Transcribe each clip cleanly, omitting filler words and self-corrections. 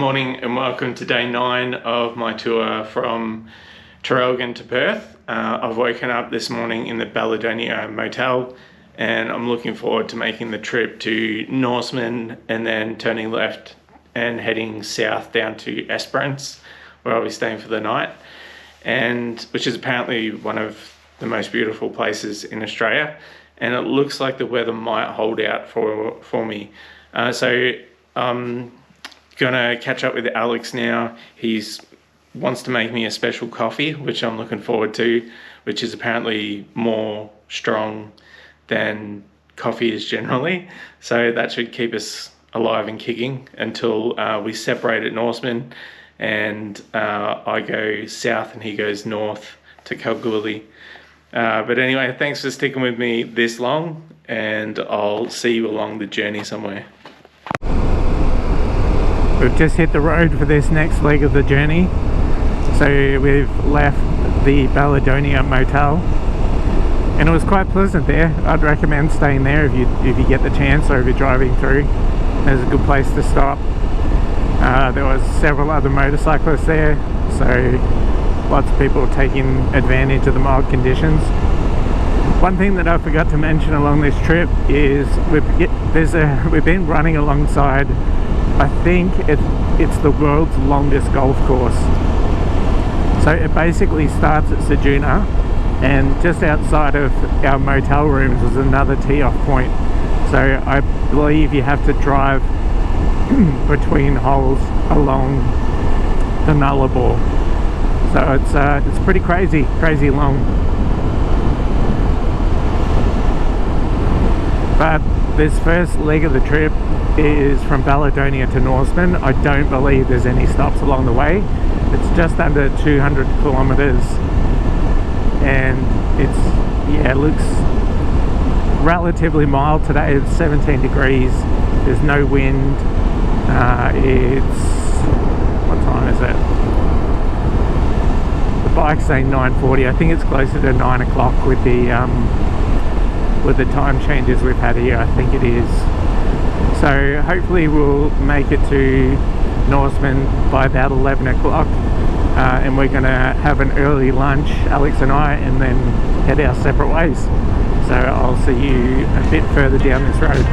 morning and welcome to day 9 of my tour from Traralgon to Perth. I've woken up this morning in the Balladonia motel and I'm looking forward to making the trip to Norseman and then turning left and heading south down to Esperance, where I'll be staying for the night, and which is apparently one of the most beautiful places in Australia, and it looks like the weather might hold out for me. So I'm gonna catch up with Alex now. He's wants to make me a special coffee, which I'm looking forward to, which is apparently more strong than coffee is generally. So that should keep us alive and kicking until we separate at Norseman, and I go south and he goes north to Kalgoorlie. But anyway, thanks for sticking with me this long, and I'll see you along the journey somewhere. We've just hit the road for this next leg of the journey. So we've left the Balladonia motel, and it was quite pleasant there. I'd recommend staying there if you get the chance, or if you're driving through. There's a good place to stop. There was several other motorcyclists there, so lots of people taking advantage of the mild conditions. One thing that I forgot to mention along this trip is we've been running alongside, I think it's the world's longest golf course. So it basically starts at Sejuna, and just outside of our motel rooms was another tee-off point. So I believe you have to drive between holes along the Nullarbor. So it's pretty crazy long. But this first leg of the trip is from Balladonia to Norseman. I don't believe there's any stops along the way. It's just under 200 kilometers, and it looks relatively mild today. It's 17 degrees, there's no wind. What time is it? The bike's saying 9:40. I think it's closer to 9 o'clock with the time changes we've had here. I think it is. So hopefully we'll make it to Norseman by about 11 o'clock, and we're gonna have an early lunch, Alex and I, and then head our separate ways. So I'll see you a bit further down this road.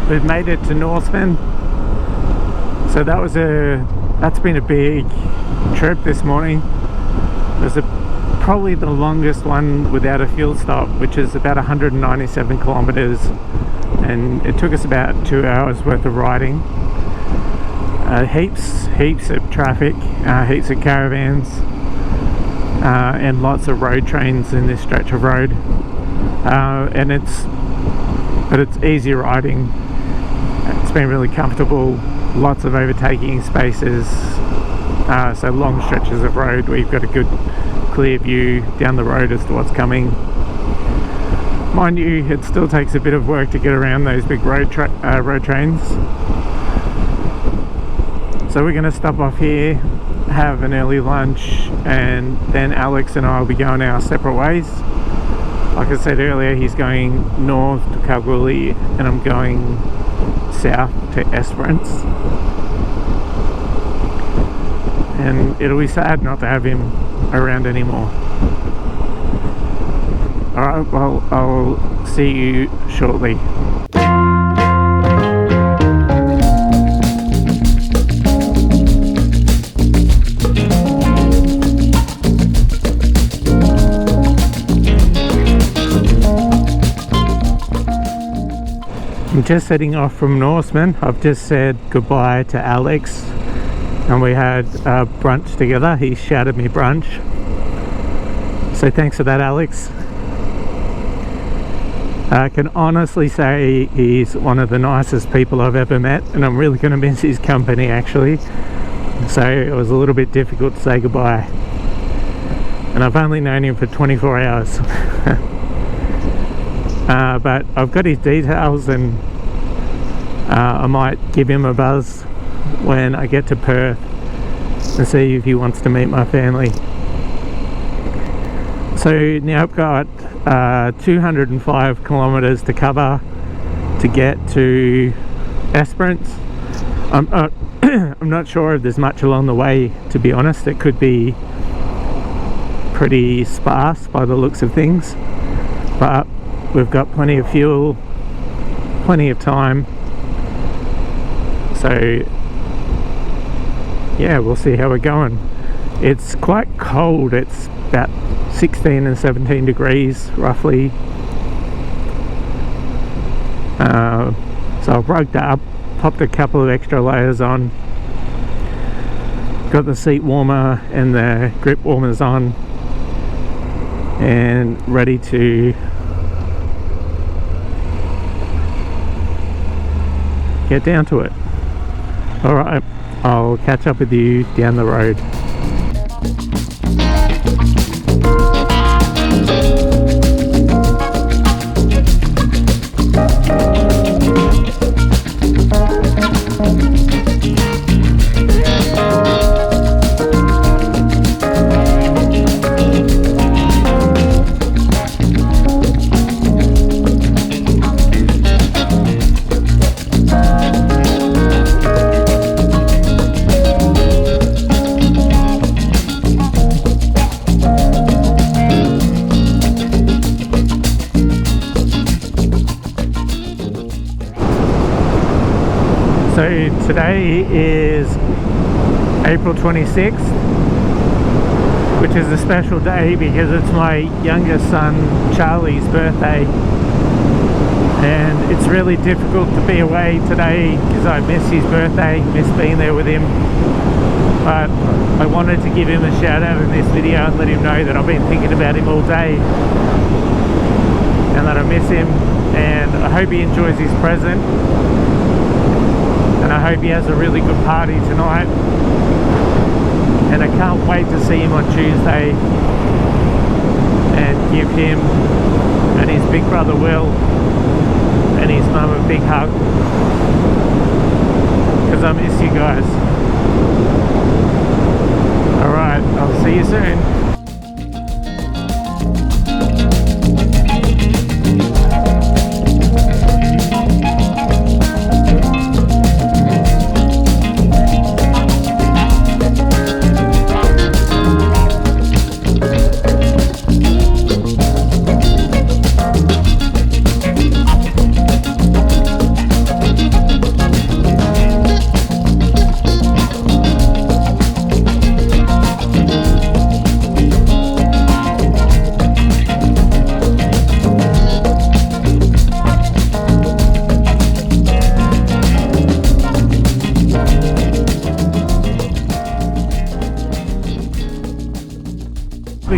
We've made it to Norseman. So that's been a big trip this morning. There's probably the longest one without a fuel stop, which is about 197 kilometers, and it took us about 2 hours worth of riding. Heaps of traffic, heaps of caravans, and lots of road trains in this stretch of road. And it's easy riding. It's been really comfortable, lots of overtaking spaces, so long stretches of road where you've got a good clear view down the road as to what's coming. Mind you, it still takes a bit of work to get around those big road trains. So we're going to stop off here, have an early lunch, and then Alex and I will be going our separate ways. Like I said earlier, he's going north to Kalgoorlie and I'm going south to Esperance. And it'll be sad not to have him around anymore. Alright, well, I'll see you shortly. I'm just heading off from Norseman. I've just said goodbye to Alex and we had brunch together. He shouted me brunch, so thanks for that, Alex. I can honestly say he's one of the nicest people I've ever met, and I'm really going to miss his company actually, so it was a little bit difficult to say goodbye, and I've only known him for 24 hours. But I've got his details, and I might give him a buzz when I get to Perth and see if he wants to meet my family. So now I've got 205 kilometers to cover to get to Esperance. I'm not sure if there's much along the way, to be honest. It could be pretty sparse by the looks of things, but we've got plenty of fuel, plenty of time, so yeah, we'll see how we're going. It's quite cold. It's about 16 and 17 degrees roughly, so I've rugged up, popped a couple of extra layers on, got the seat warmer and the grip warmers on, and ready to get down to it. Alright, I'll catch up with you down the road. So today is April 26th, which is a special day because it's my youngest son Charlie's birthday, and it's really difficult to be away today because I miss his birthday, miss being there with him. But I wanted to give him a shout out in this video and let him know that I've been thinking about him all day and that I miss him, and I hope he enjoys his present. And I hope he has a really good party tonight, and I can't wait to see him on Tuesday and give him and his big brother Will and his mum a big hug, because I miss you guys. Alright, I'll see you soon.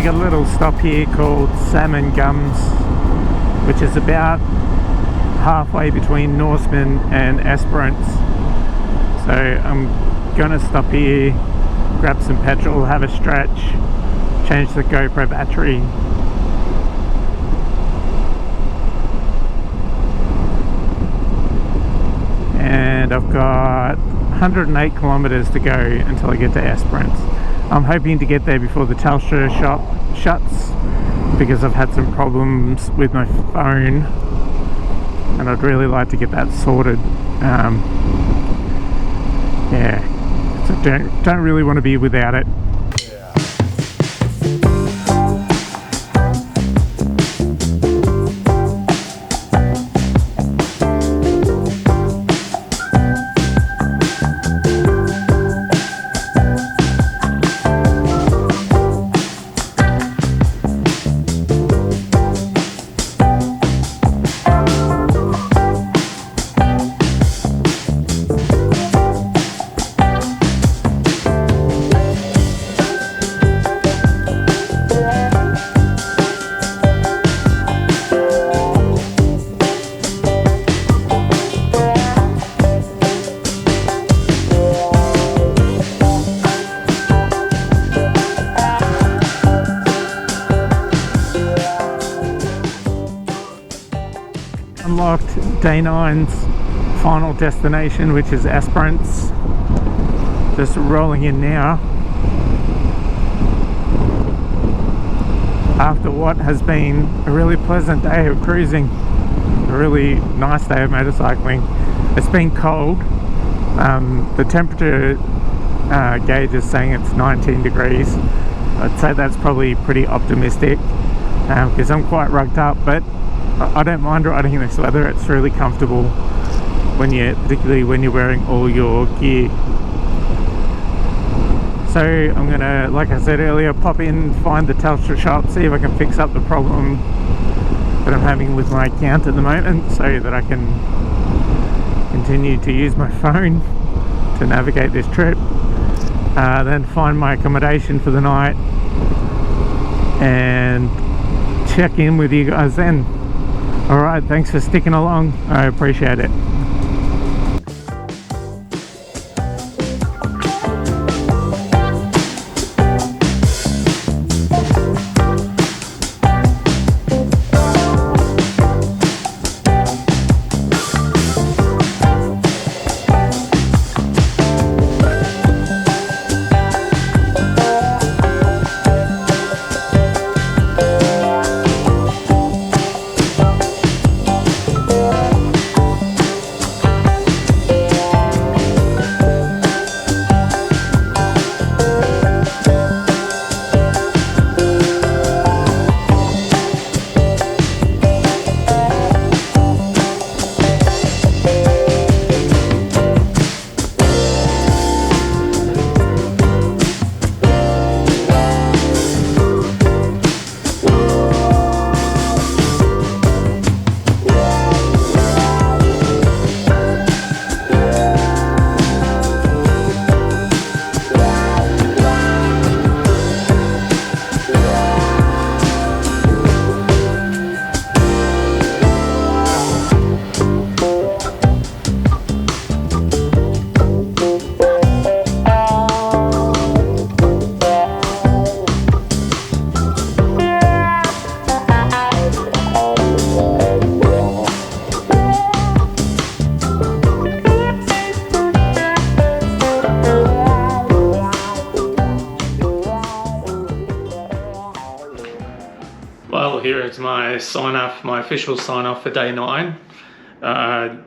got a little stop here called Salmon Gums, which is about halfway between Norseman and Esperance. So I'm gonna stop here, grab some petrol, have a stretch, change the GoPro battery. And I've got 108 kilometers to go until I get to Esperance. I'm hoping to get there before the Telstra shop shuts, because I've had some problems with my phone and I'd really like to get that sorted. Yeah, so don't really want to be without it. Unlocked day 9's final destination, which is Esperance. Just rolling in now after what has been a really pleasant day of cruising, a really nice day of motorcycling. It's been cold. The temperature gauge is saying it's 19 degrees. I'd say that's probably pretty optimistic, because I'm quite rugged up, but I don't mind riding in this weather. It's really comfortable particularly when you're wearing all your gear. So I'm gonna, like I said earlier, pop in, find the Telstra shop, see if I can fix up the problem that I'm having with my account at the moment, so that I can continue to use my phone to navigate this trip. Then find my accommodation for the night and check in with you guys then. Alright, thanks for sticking along. I appreciate it. Well, here is my sign-off, my official sign-off for day 9.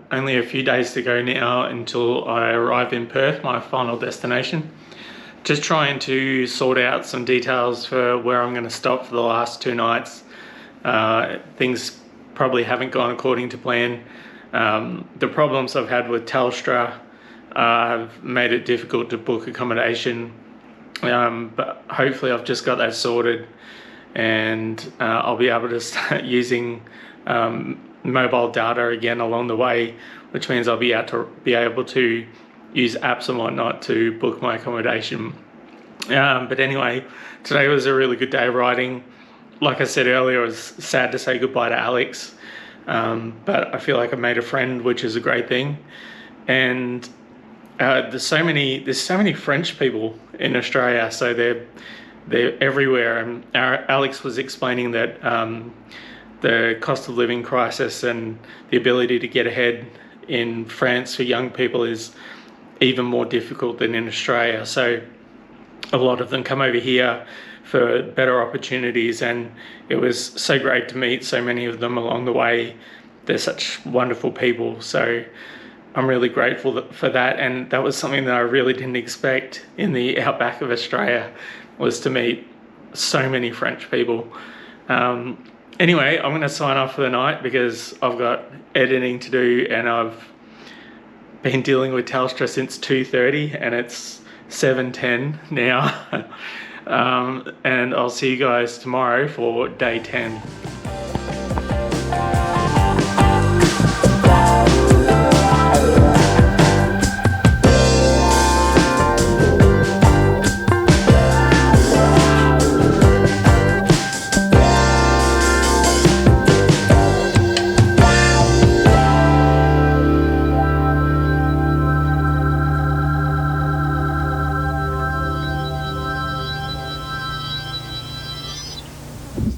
Only a few days to go now until I arrive in Perth, my final destination. Just trying to sort out some details for where I'm going to stop for the last 2 nights. Things probably haven't gone according to plan. The problems I've had with Telstra have made it difficult to book accommodation, but hopefully I've just got that sorted, and I'll be able to start using mobile data again along the way, which means I'll be able to use apps and whatnot to book my accommodation. But anyway, today was a really good day riding. Like I said earlier, it was sad to say goodbye to Alex, but I feel like I made a friend, which is a great thing. And there's so many French people in Australia, so they're everywhere. And Alex was explaining that the cost of living crisis and the ability to get ahead in France for young people is even more difficult than in Australia. So a lot of them come over here for better opportunities, and it was so great to meet so many of them along the way. They're such wonderful people, so I'm really grateful for that. And that was something that I really didn't expect in the outback of Australia, was to meet so many French people. Anyway, I'm going to sign off for the night because I've got editing to do, and I've been dealing with Telstra since 2:30 and it's 7:10 now. And I'll see you guys tomorrow for day 10.